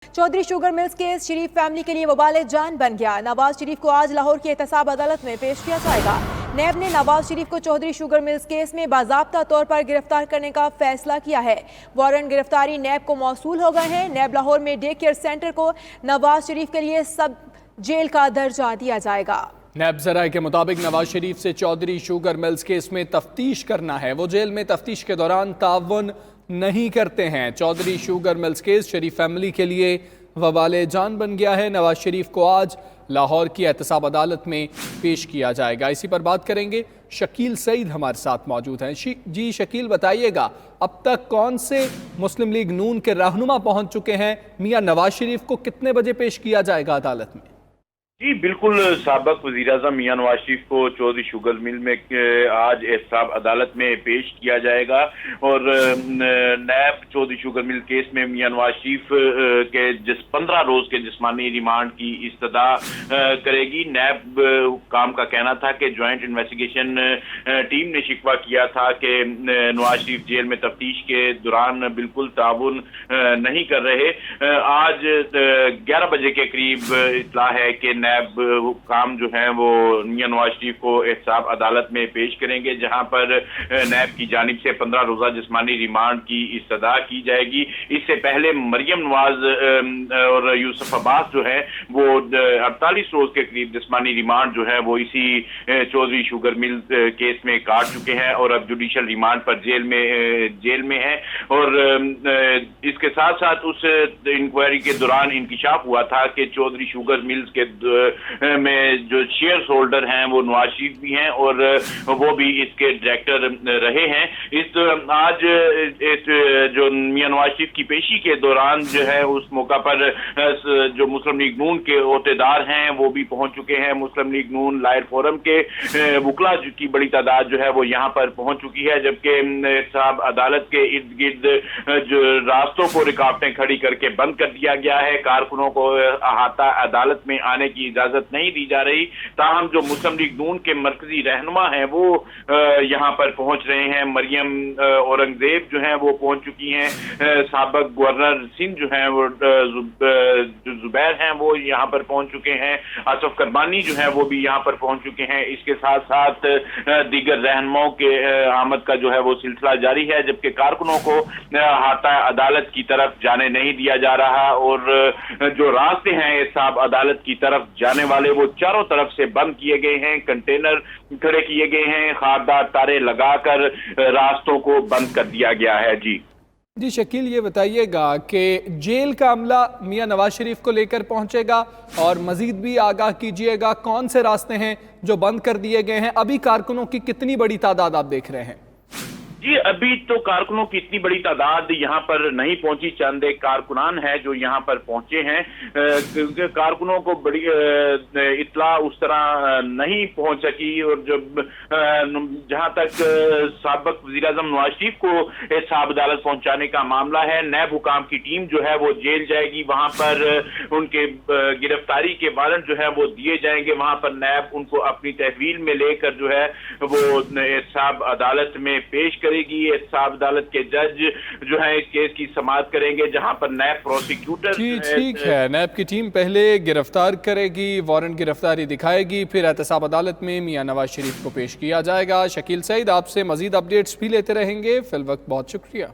Chaudhary sugar mills case शरीफ family के लिए वबाल जान बन गया। नवाज शरीफ को आज लाहौर की एहतसाब अदालत में पेश किया जाएगा। नैब ने नवाज शरीफ को चौधरी शुगर मिल्स केस में बाज़ाब्ता तौर पर गिरफ्तार करने का फैसला किया है। वारंट गिरफ्तारी नैब को मौसूल हो गए हैं। नैब लाहौर में डे केयर सेंटर को नवाज शरीफ के लिए सब जेल का दर्जा दिया जाएगा। नैब ज़राए के मुताबिक नवाज शरीफ से चौधरी शुगर मिल्स केस में तफ्तीश करना है। वो जेल में तफ्तीश के दौरान ताउन नहीं करते हैं। चौधरी शुगर मिल्स केस शरीफ फैमिली के लिए वबाल जान बन गया है। नवाज शरीफ को आज लाहौर की एहतसाब अदालत में पेश किया जाएगा। इसी पर बात करेंगे, शकील सईद हमारे साथ मौजूद हैं। जी शकील, बताइएगा अब तक कौन से मुस्लिम लीग नून के रहनुमा पहुंच चुके हैं? मियां नवाज शरीफ को कितने बजे पेश किया जाएगा अदालत में? जी बिल्कुल, साबिक वज़ीर-ए-आज़म मियां नवाज शरीफ को चौधरी शुगर मिल में आज एहतसाब अदालत में पेश किया जाएगा और नैब चौधरी शुगर मिल केस में मियां नवाज शरीफ के 15 रोज के जिस्मानी रिमांड की इस्तदा करेगी। नैब काम का कहना था कि ज्वाइंट इन्वेस्टिगेशन टीम ने शिकवा किया था कि नवाज शरीफ जेल में तफ्तीश के दौरान बिल्कुल ताउन नहीं कर रहे। आज 11 बजे के करीब इत्तला है कि नैब काम जो है वो मियां नवाज शरीफ को एहतसाब अदालत में पेश करेंगे, जहां पर नैब की जानिब से 15 रोजा जिस्मानी रिमांड की इस्तदा की जाएगी। इससे पहले मरियम नवाज और यूसुफ अब्बास जो है वो 48 रोज के करीब जिस्मानी रिमांड जो है वो इसी चौधरी शुगर मिल केस में काट चुके हैं और अब जुडिशल रिमांड पर जेल में है। और इसके साथ साथ उस इंक्वायरी के दौरान इंकिशाफ हुआ था कि चौधरी शुगर मिल्स के में जो शेयर होल्डर हैं वो नवाज शरीफ भी हैं और वो भी इसके डायरेक्टर रहे हैं। आज जो मियां नवाज शरीफ की पेशी के दौरान जो है उस मौका पर जो मुस्लिम लीग नून के ओहदेदार हैं वो भी पहुंच चुके हैं। मुस्लिम लीग नून लायर फोरम के वकला की बड़ी तादाद जो है वो यहाँ पर पहुंच चुकी है, जबकि साहब अदालत के इर्द गिर्द जो रास्तों को रुकावटें खड़ी करके बंद कर दिया गया है। कारकुनों को अहाता अदालत में आने की इजाजत नहीं दी जा रही। ताहम जो मुस्लिम लीग नून के मरकजी रहनुमा हैं वो यहाँ पर पहुंच रहे हैं। मरियम औरंगजेब जो हैं वो पहुंच चुकी हैं। साबिक गवर्नर सिंध जो हैं वो जुबैर हैं वो यहाँ पर पहुंच चुके हैं। आसफ करबानी जो है वो भी यहाँ पर पहुंच चुके हैं। इसके साथ साथ दीगर रहनुमाओं के आमद का जो है वो सिलसिला जारी है, जबकि कारकुनों को हाता अदालत की तरफ जाने नहीं दिया जा रहा और जो रास्ते हैं एहतसाब अदालत की तरफ जाने वाले वो चारों तरफ से बंद किए गए हैं। कंटेनर खड़े किए गए हैं, खारदार तारे लगाकर रास्तों को बंद कर दिया गया है। जी शकील, ये बताइएगा कि जेल का अमला मियां नवाज शरीफ को लेकर पहुंचेगा और मजीद भी आगाह कीजिएगा कौन से रास्ते हैं जो बंद कर दिए गए हैं? अभी कारकुनों की कितनी बड़ी तादाद आप देख रहे हैं? जी अभी तो कारकुनों की इतनी बड़ी तादाद यहाँ पर नहीं पहुंची। चंद एक कारकुनान है जो यहाँ पर पहुंचे हैं, क्योंकि कारकुनों को बड़ी इत्तला उस तरह नहीं पहुंच सकी। और जब जहां तक साबिक वज़ीर-ए-आज़म नवाज शरीफ को एहतसाब अदालत पहुंचाने का मामला है, नैब हुकाम की टीम जो है वो जेल जाएगी। वहां पर उनके गिरफ्तारी के वारंट जो है वो दिए जाएंगे। वहां पर नैब उनको अपनी तहवील में लेकर जो है वो एहतसाब अदालत में पेश करेगी। एहतसाब अदालत के जज जो है इस केस की समाअत करेंगे, जहां पर नैब प्रोसिक्यूटर ठीक है। नैब की टीम पहले गिरफ्तार करेगी, वारंट गिरफ्तारी दिखाएगी, फिर एहतसाब अदालत में मियां नवाज शरीफ को पेश किया जाएगा। शकील सईद आपसे मजीद अपडेट्स भी लेते रहेंगे। फिल वक्त बहुत शुक्रिया।